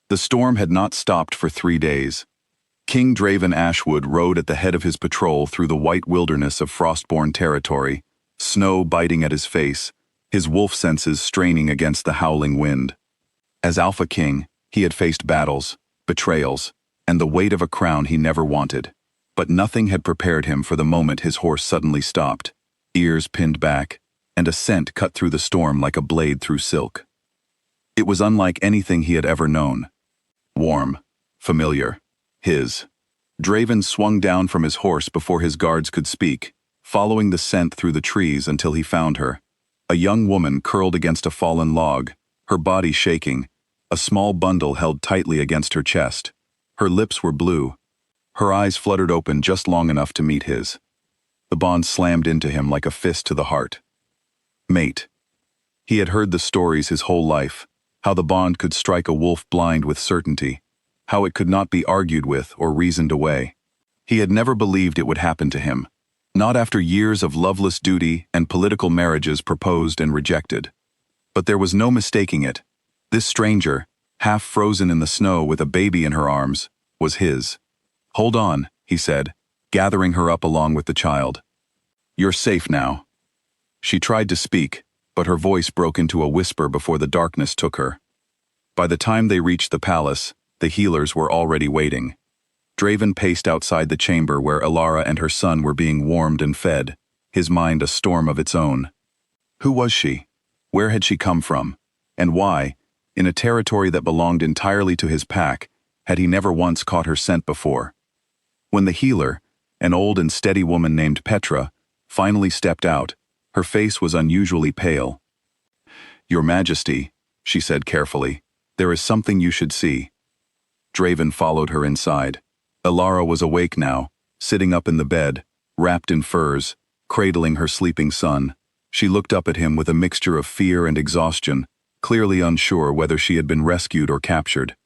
The storm had not stopped for 3 days. King Draven Ashwood rode at the head of his patrol through the white wilderness of Frostborn territory, snow biting at his face, his wolf senses straining against the howling wind. As Alpha King, he had faced battles, betrayals, and the weight of a crown he never wanted. But nothing had prepared him for the moment his horse suddenly stopped, ears pinned back, and a scent cut through the storm like a blade through silk. It was unlike anything he had ever known. Warm, familiar, his. Draven swung down from his horse before his guards could speak, following the scent through the trees until he found her. A young woman curled against a fallen log, her body shaking, a small bundle held tightly against her chest. Her lips were blue. Her eyes fluttered open just long enough to meet his. The bond slammed into him like a fist to the heart. Mate. He had heard the stories his whole life, how the bond could strike a wolf blind with certainty, how it could not be argued with or reasoned away. He had never believed it would happen to him, not after years of loveless duty and political marriages proposed and rejected. But there was no mistaking it. This stranger, half frozen in the snow with a baby in her arms, was his. "Hold on," he said, gathering her up along with the child. "You're safe now." She tried to speak, but her voice broke into a whisper before the darkness took her. By the time they reached the palace, the healers were already waiting. Draven paced outside the chamber where Elara and her son were being warmed and fed, his mind a storm of its own. Who was she? Where had she come from? And why, in a territory that belonged entirely to his pack, had he never once caught her scent before? When the healer, an old and steady woman named Petra, finally stepped out, her face was unusually pale. "Your Majesty," she said carefully, "there is something you should see." Draven followed her inside. Elara was awake now, sitting up in the bed, wrapped in furs, cradling her sleeping son. She looked up at him with a mixture of fear and exhaustion, clearly unsure whether she had been rescued or captured.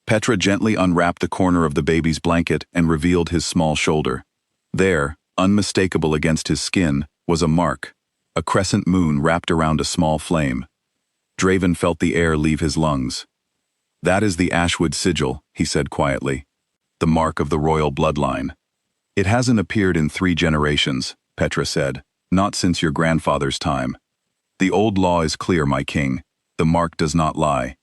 Petra gently unwrapped the corner of the baby's blanket and revealed his small shoulder. There, unmistakable against his skin, was a mark, a crescent moon wrapped around a small flame. Draven felt the air leave his lungs. "That is the Ashwood sigil," he said quietly. "The mark of the royal bloodline. It hasn't appeared in 3 generations," Petra said, "not since your grandfather's time. The old law is clear, my king. The mark does not lie.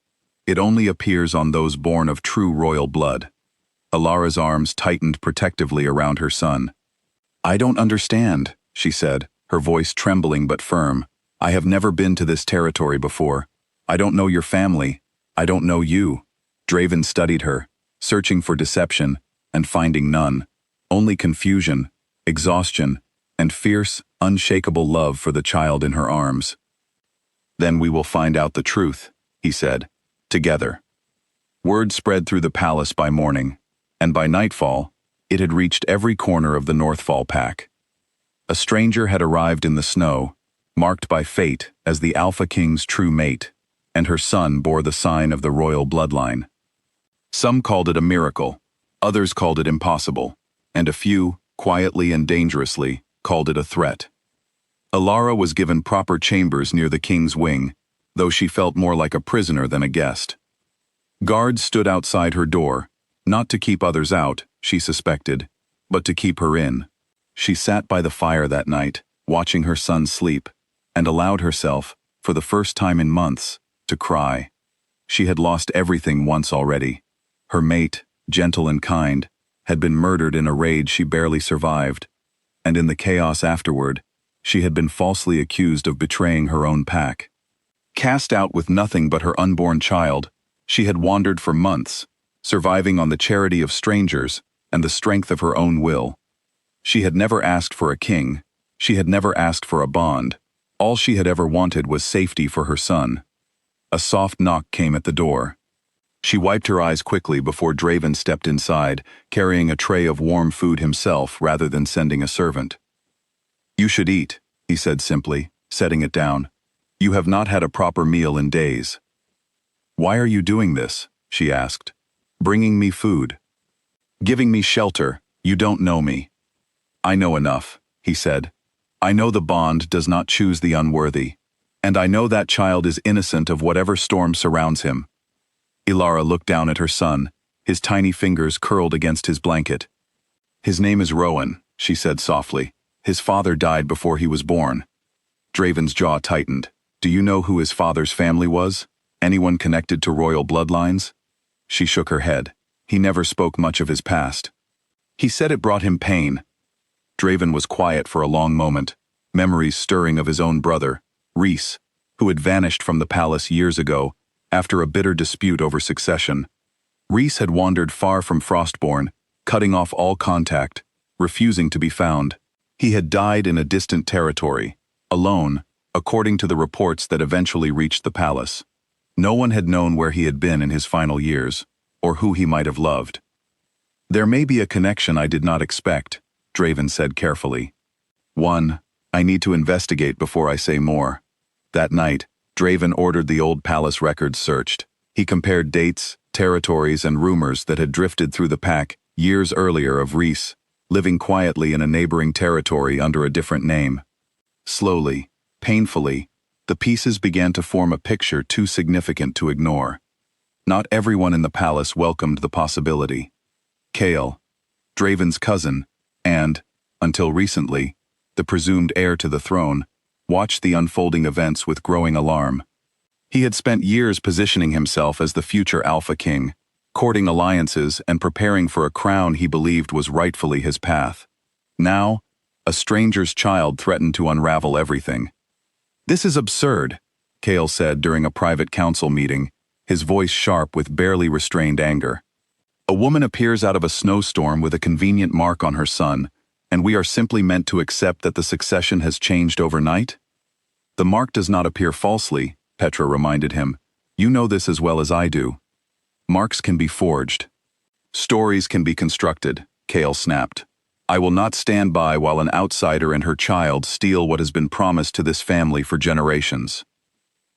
It only appears on those born of true royal blood." Alara's arms tightened protectively around her son. "I don't understand," she said, her voice trembling but firm. "I have never been to this territory before. I don't know your family. I don't know you." Draven studied her, searching for deception, and finding none. Only confusion, exhaustion, and fierce, unshakable love for the child in her arms. "Then we will find out the truth," he said. "Together." Word spread through the palace by morning, and by nightfall, it had reached every corner of the Northfall pack. A stranger had arrived in the snow, marked by fate as the Alpha King's true mate, and her son bore the sign of the royal bloodline. Some called it a miracle, others called it impossible, and a few, quietly and dangerously, called it a threat. Elara was given proper chambers near the king's wing, though she felt more like a prisoner than a guest. Guards stood outside her door, not to keep others out, she suspected, but to keep her in. She sat by the fire that night, watching her son sleep, and allowed herself, for the first time in months, to cry. She had lost everything once already. Her mate, gentle and kind, had been murdered in a raid she barely survived, and in the chaos afterward, she had been falsely accused of betraying her own pack. Cast out with nothing but her unborn child, she had wandered for months, surviving on the charity of strangers and the strength of her own will. She had never asked for a king, she had never asked for a bond. All she had ever wanted was safety for her son. A soft knock came at the door. She wiped her eyes quickly before Draven stepped inside, carrying a tray of warm food himself rather than sending a servant. "You should eat," he said simply, setting it down. "You have not had a proper meal in days." "Why are you doing this?" she asked. "Bringing me food. Giving me shelter. You don't know me." "I know enough," he said. "I know the bond does not choose the unworthy, and I know that child is innocent of whatever storm surrounds him." Ilara looked down at her son, his tiny fingers curled against his blanket. "His name is Rowan," she said softly. "His father died before he was born." Draven's jaw tightened. "Do you know who his father's family was? Anyone connected to royal bloodlines?" She shook her head. "He never spoke much of his past. He said it brought him pain." Draven was quiet for a long moment, memories stirring of his own brother, Rhys, who had vanished from the palace years ago after a bitter dispute over succession. Rhys had wandered far from Frostborn, cutting off all contact, refusing to be found. He had died in a distant territory, alone, according to the reports that eventually reached the palace. No one had known where he had been in his final years, or who he might have loved. "There may be a connection I did not expect," Draven said carefully. "One, I need to investigate before I say more." That night, Draven ordered the old palace records searched. He compared dates, territories, and rumors that had drifted through the pack years earlier of Rhys, living quietly in a neighboring territory under a different name. Slowly, painfully, the pieces began to form a picture too significant to ignore. Not everyone in the palace welcomed the possibility. Chaol, Draven's cousin, and, until recently, the presumed heir to the throne, watched the unfolding events with growing alarm. He had spent years positioning himself as the future Alpha King, courting alliances and preparing for a crown he believed was rightfully his path. Now, a stranger's child threatened to unravel everything. "This is absurd," Chaol said during a private council meeting, his voice sharp with barely restrained anger. "A woman appears out of a snowstorm with a convenient mark on her son, and we are simply meant to accept that the succession has changed overnight?" "The mark does not appear falsely," Petra reminded him. "You know this as well as I do. Marks can be forged. Stories can be constructed," Chaol snapped. "I will not stand by while an outsider and her child steal what has been promised to this family for generations."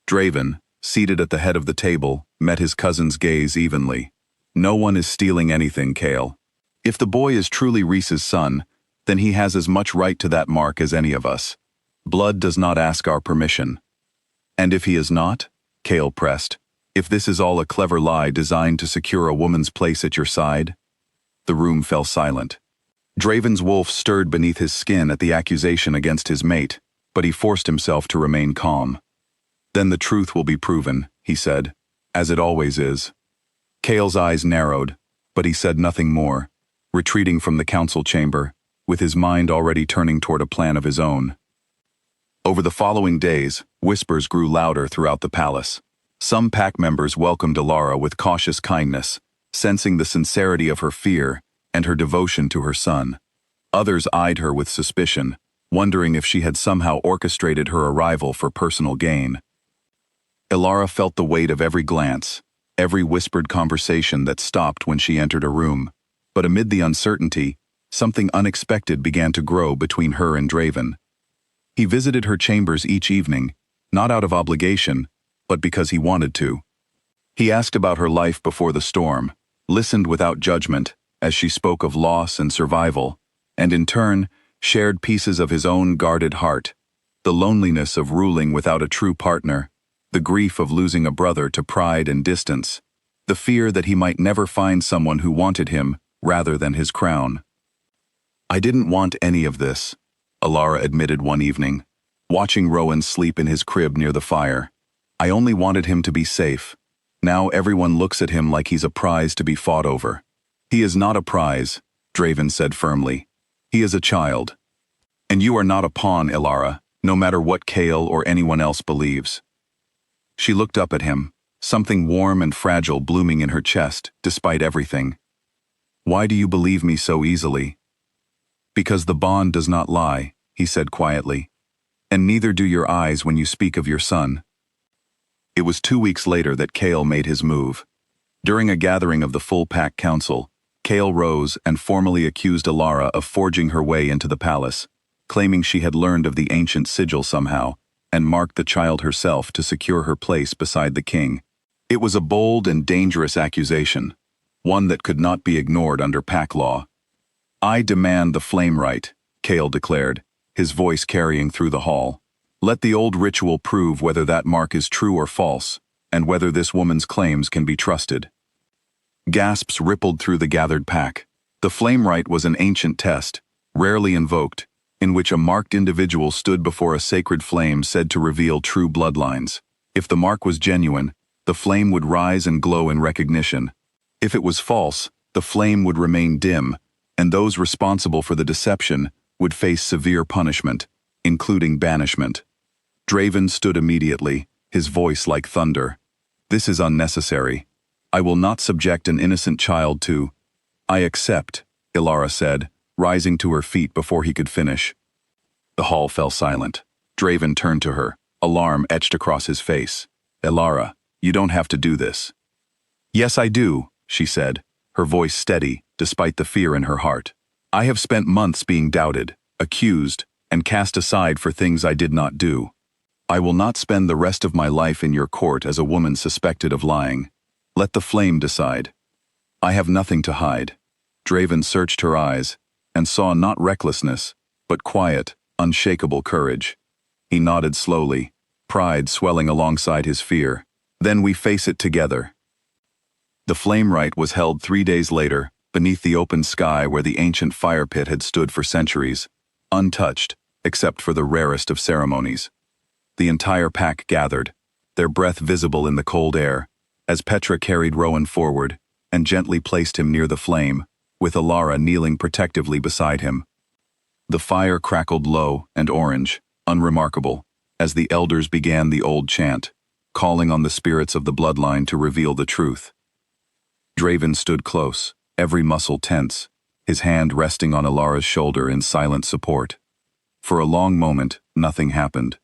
Draven, seated at the head of the table, met his cousin's gaze evenly. "No one is stealing anything, Chaol. If the boy is truly Rhys's son, then he has as much right to that mark as any of us. Blood does not ask our permission." "And if he is not?" Chaol pressed. "If this is all a clever lie designed to secure a woman's place at your side?" The room fell silent. Draven's wolf stirred beneath his skin at the accusation against his mate, but he forced himself to remain calm. "Then the truth will be proven," he said, "as it always is." Chaol's eyes narrowed, but he said nothing more, retreating from the council chamber, with his mind already turning toward a plan of his own. Over the following days, whispers grew louder throughout the palace. Some pack members welcomed Ilara with cautious kindness, sensing the sincerity of her fear and her devotion to her son. Others eyed her with suspicion, wondering if she had somehow orchestrated her arrival for personal gain. Ilara felt the weight of every glance, every whispered conversation that stopped when she entered a room. But amid the uncertainty, something unexpected began to grow between her and Draven. He visited her chambers each evening, not out of obligation, but because he wanted to. He asked about her life before the storm, listened without judgment as she spoke of loss and survival, and in turn, shared pieces of his own guarded heart, the loneliness of ruling without a true partner, the grief of losing a brother to pride and distance, the fear that he might never find someone who wanted him rather than his crown. "I didn't want any of this," Ilara admitted one evening, watching Rowan sleep in his crib near the fire. "I only wanted him to be safe. Now everyone looks at him like he's a prize to be fought over." "He is not a prize," Draven said firmly. "He is a child. And you are not a pawn, Ilara, no matter what Chaol or anyone else believes." She looked up at him, something warm and fragile blooming in her chest, despite everything. "Why do you believe me so easily?" "Because the bond does not lie," he said quietly. "And neither do your eyes when you speak of your son." It was 2 weeks later that Chaol made his move. During a gathering of the full pack council, Chaol rose and formally accused Ilara of forging her way into the palace, claiming she had learned of the ancient sigil somehow, and marked the child herself to secure her place beside the king. It was a bold and dangerous accusation, one that could not be ignored under pack law. "I demand the flameright," Chaol declared, his voice carrying through the hall. "Let the old ritual prove whether that mark is true or false, and whether this woman's claims can be trusted. Gasps rippled through the gathered pack. The flameright was an ancient test, rarely invoked, in which a marked individual stood before a sacred flame said to reveal true bloodlines. If the mark was genuine, the flame would rise and glow in recognition. If it was false, the flame would remain dim, and those responsible for the deception would face severe punishment, including banishment. Draven stood immediately, his voice like thunder. "This is unnecessary. I will not subject an innocent child to—" "I accept," Ilara said, rising to her feet before he could finish. The hall fell silent. Draven turned to her, alarm etched across his face. "Ilara, you don't have to do this." "Yes, I do," she said, her voice steady, despite the fear in her heart. "I have spent months being doubted, accused, and cast aside for things I did not do. I will not spend the rest of my life in your court as a woman suspected of lying. Let the flame decide. I have nothing to hide." Draven searched her eyes, and saw not recklessness, but quiet, unshakable courage. He nodded slowly, pride swelling alongside his fear. "Then we face it together." The flameright was held 3 days later, beneath the open sky where the ancient fire pit had stood for centuries, untouched, except for the rarest of ceremonies. The entire pack gathered, their breath visible in the cold air, as Petra carried Rowan forward and gently placed him near the flame, with Ilara kneeling protectively beside him. The fire crackled low and orange, unremarkable, as the elders began the old chant, calling on the spirits of the bloodline to reveal the truth. Draven stood close, every muscle tense, his hand resting on Ilara's shoulder in silent support. For a long moment, nothing happened.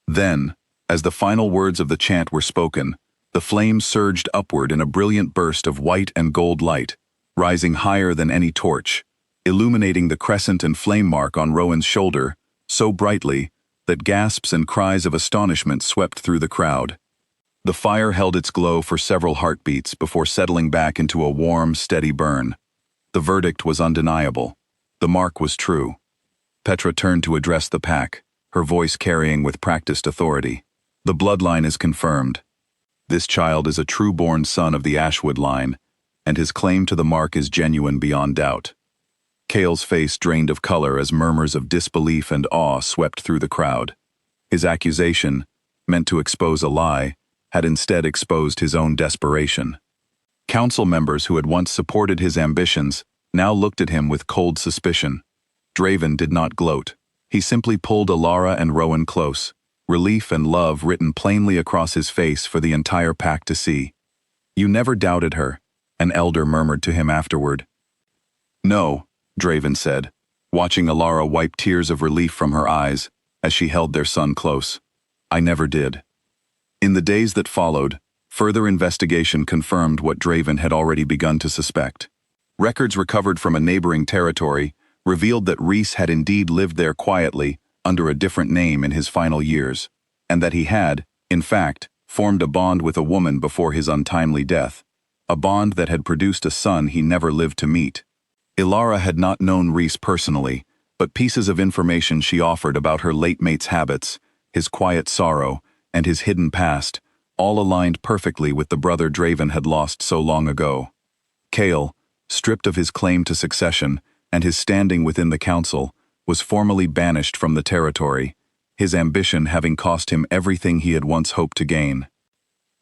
Then, as the final words of the chant were spoken, the flame surged upward in a brilliant burst of white and gold light, rising higher than any torch, illuminating the crescent and flame mark on Rowan's shoulder so brightly that gasps and cries of astonishment swept through the crowd. The fire held its glow for several heartbeats before settling back into a warm, steady burn. The verdict was undeniable. The mark was true. Petra turned to address the pack, her voice carrying with practiced authority. "The bloodline is confirmed. This child is a true-born son of the Ashwood line, and his claim to the mark is genuine beyond doubt." Cale's face drained of color as murmurs of disbelief and awe swept through the crowd. His accusation, meant to expose a lie, had instead exposed his own desperation. Council members who had once supported his ambitions now looked at him with cold suspicion. Draven did not gloat. He simply pulled Ilara and Rowan close, relief and love written plainly across his face for the entire pack to see. "You never doubted her," an elder murmured to him afterward. "No," Draven said, watching Ilara wipe tears of relief from her eyes as she held their son close. "I never did." In the days that followed, further investigation confirmed what Draven had already begun to suspect. Records recovered from a neighboring territory revealed that Rhys had indeed lived there quietly under a different name in his final years, and that he had, in fact, formed a bond with a woman before his untimely death, a bond that had produced a son he never lived to meet. Ilara had not known Rhys personally, but pieces of information she offered about her late mate's habits, his quiet sorrow, and his hidden past, all aligned perfectly with the brother Draven had lost so long ago. Cale, stripped of his claim to succession and his standing within the council, was formally banished from the territory, his ambition having cost him everything he had once hoped to gain.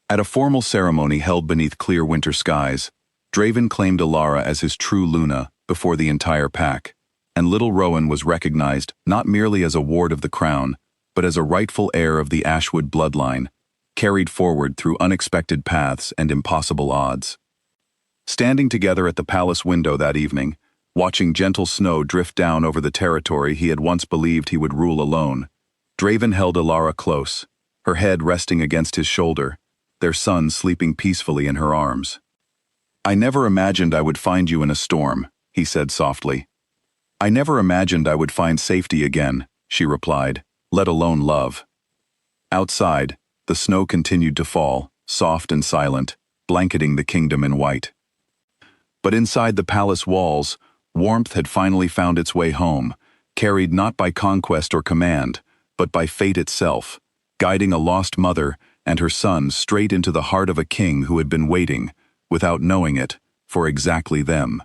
At a formal ceremony held beneath clear winter skies, Draven claimed Ilara as his true Luna before the entire pack, and little Rowan was recognized not merely as a ward of the crown, but as a rightful heir of the Ashwood bloodline, carried forward through unexpected paths and impossible odds. Standing together at the palace window that evening, watching gentle snow drift down over the territory he had once believed he would rule alone, Draven held Ilara close, her head resting against his shoulder, their son sleeping peacefully in her arms. "I never imagined I would find you in a storm," he said softly. "I never imagined I would find safety again," she replied, "let alone love." Outside, the snow continued to fall, soft and silent, blanketing the kingdom in white. But inside the palace walls, warmth had finally found its way home, carried not by conquest or command, but by fate itself, guiding a lost mother and her son straight into the heart of a king who had been waiting, without knowing it, for exactly them.